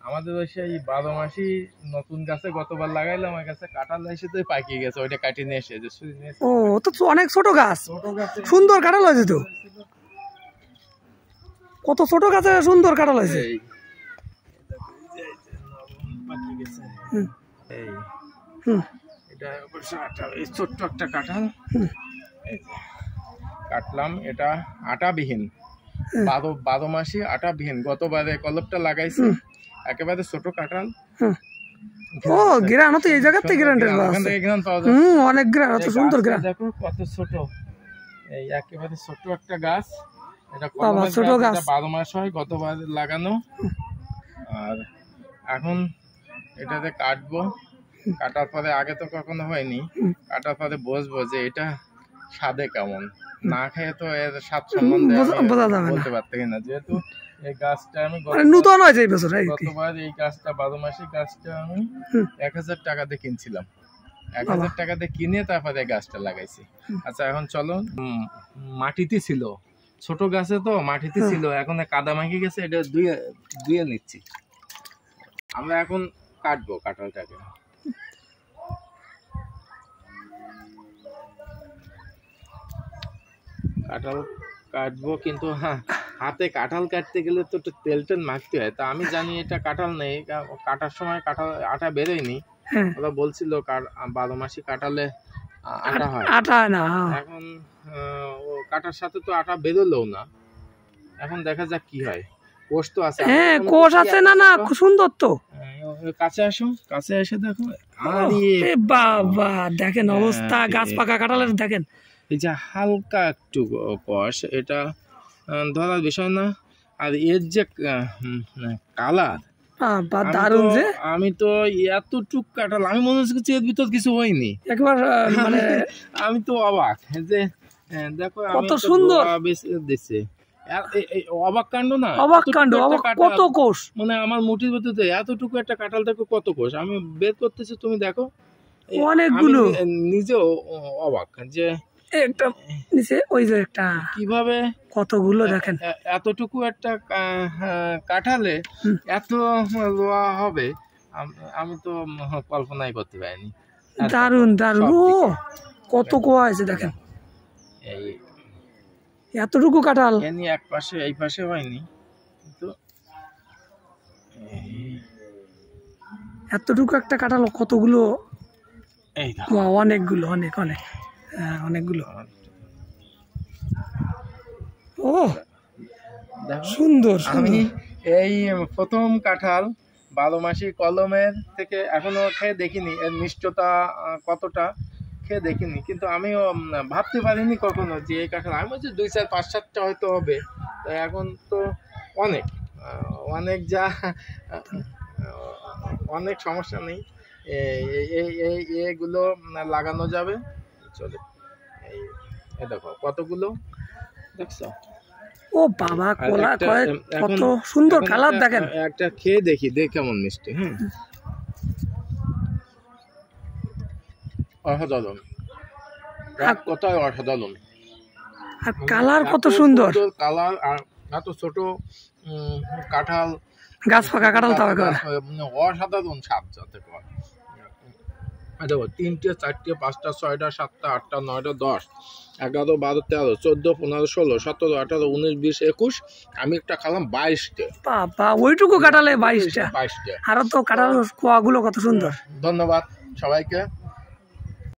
আমাদের ওই সেই 12 মাসি নতুন গাছে গতবার লাগাইলাম, ওই গাছে কাঁঠাল এসে তো পাকিয়ে গেছে, ওইটা কাটিয়ে নিয়ে এসে ও তো অনেক ছোট গাছ, সুন্দর কাঁঠাল হয়েছে তো, কত ছোট গাছে সুন্দর কাঁঠাল হয়েছে। এটা ছোট্ট একটা কাঁঠাল কাটলাম, এটা আটাবিহীন, 12 মাসি আটাবিহীন। গতবারে কলপটা লাগাইছি, একেবারে ছোট কাঁঠাল। ও গ্রান তো এই জায়গা থেকে গ্রান পাওয়া যায়, অনেক গ্রান, অত সুন্দর গ্রান, দেখো কত ছোট, এই একেবারে ছোট একটা গাছ। এটা ছোট গাছ, 12 মাস হয়, গতবার লাগানো। আর এখন এটাতে কাটবো, কাটার পরে, আগে তো কখনো হয়নি, কাটার পরে বুঝবো যে এটা স্বাদে কেমন। না খেয়ে তো এর স্বাদ সম্বন্ধে বলতে পারতেন না, যেহেতু এই গাছটা আমি নতুন হয়েছে এই বছর। গতবার এই গাছটা 12 মাসি গাছটা আমি 1000 টাকা দিয়ে কিনছিলাম, 1000 টাকা দিয়ে কিনে তারপরে গাছটা লাগাইছি। আচ্ছা এখন চলো, মাটিতে ছিল, ছোট গাছে তো মাটিতে ছিল, এখন কাদা মাখি গেছে, এটা ধুয়ে নিচ্ছি। আমরা এখন কাটবো কাঁঠালটাকে। কাঁঠাল কাটবো, কিন্তু হাতে কাঁঠাল কাটতে গেলে তো একটু তেল মাখতে হয়। তা আমি জানি এটা কাঁঠাল নেই, কাটার সময় কাঁঠাল আটা বেরোয়নি। ওরা বলছিল 12 মাসি কাঁঠালে আটা হয়, আটা না। এখন ও কাটার সাথে তো আটা বেরোলো না, এখন দেখা যাক কি হয়। কোষ তো আছে, হ্যাঁ কোষ আছে, না না খুব সুন্দর তো। কাছে আসো, কাছে এসে দেখো, আরে বাবা দেখেন অবস্থা, গাছ পাকা কাঁঠালের দেখেন, এই যে হালকা একটু কষ, এটা ধরার বিষয় না। আর এর যে কালার, দারুণ, যে আমি তো এতটুক কাঁঠাল, আমি মনে হচ্ছে এর ভিতর কিছু হয়নি একবার, মানে আমি তো অবাক যে দেখো কত সুন্দর দিচ্ছে, অবাক কাণ্ড না, অবাক কাণ্ড, কত কোষ, মানে আমার মুঠির ভিতরে এতটুকু একটা কাঁঠাল, দেখো কত কোষ, আমি বের করতেছি, তুমি দেখো অনেকগুলো, নিজেও অবাক যে একটা নিচে ওই যে একটা কিভাবে কতগুলো দেখেন, এতটুকু একটা কাঁঠালে এত লোয়া হবে, আমি তো কল্পনাই করতে পারিনি। দারুণ দারুণ, ও কত কোয়া আছে দেখেন, এই এতটুকু কাঁঠাল, এক পাশে এই পাশে হয়নি, কিন্তু এতটুকু একটা কাঁঠাল কতগুলো, অনেকগুলো, অনেক অনেক অনেকগুলো। ও সুন্দর, আমি এই প্রথম কাঁঠাল 12 মাসি কলমের থেকে এখনো খেয়ে দেখিনি, এর মিষ্টতা কতটা খেয়ে দেখিনি, কিন্তু আমিও ভাবতে পারিনি কখনো যে এই কাঁঠাল, আমি বলছি 2, 4, 5, 7টা হয়তো হবে, তো এখন তো অনেক অনেক, যা অনেক সমস্যা নেই, এগুলো লাগানো যাবে, চলে। এই দেখো কতগুলো, দেখছো? ও বাবা, কলা কত সুন্দর কালার দেখেন, একটা খেয়ে দেখি, দেখ কেমন মিষ্টি। অসাধারণ, কথায় অসাধারণ, আর কালার কত সুন্দর কালার, আর এত ছোট কাঁঠাল, গাছ পাকা কাঁঠাল, অসাধারণ স্বাদ যাতে কর। দেখো 3টে 4টে 5টা 6টা 7টা 8টা 9টা 10 11 12 13 14 15 16 17 18 19 20 21, আমি একটা খেলাম 22টে, বাবা ওইটুকু কাঁঠালে 22টা, আরো তো কাঁঠাল কোয়াগুলো কত সুন্দর। ধন্যবাদ সবাইকে।